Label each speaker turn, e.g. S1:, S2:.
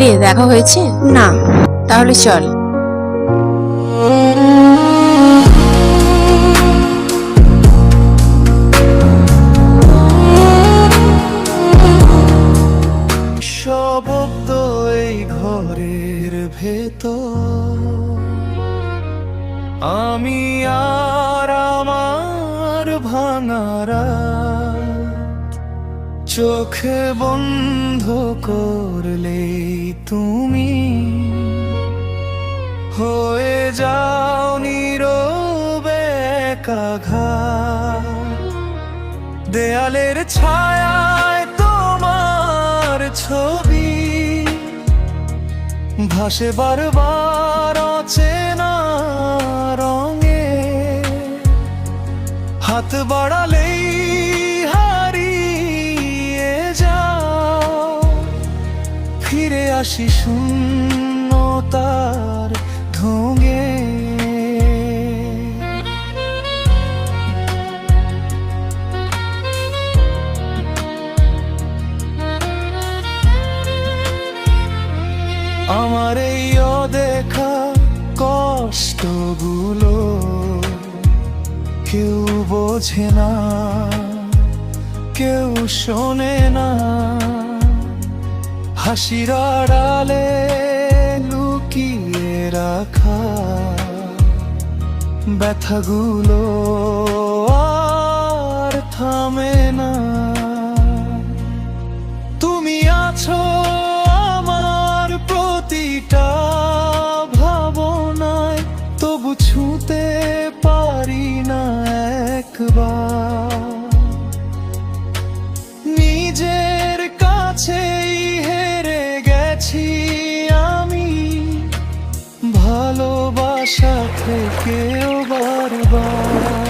S1: কিরে, দেখা হয়েছে?
S2: না।
S1: তাহলে চল।
S3: শব্দ এই ঘরের ভেতর, আমি আর আমার ভাঙারা চোখে বন্ধ করলেই তুমি হয়ে যাও নীরবে একাঘাত। দেয়ালের ছায়ায় তোমার ছবি ভাসে বারবার অচেনা রঙে, হাত বাড়ালেই হারিয়ে যাও, ফিরে আসি শূন্যতার ঢোঙে। আমার এই অদেখা কষ্টগুলো কেউ বোঝে না, কেউ শোনে না। হাসির আড়ালে লুকিয়ে রাখা ব্যথাগুলো আর থামে না। তুমি আছো আমার প্রতিটা ভাবনায়, তবু ছুঁতে পারি না একবার। নিজের কাছেই হেরে গেছি আমি, ভালোবাসা থেকেও বারবার।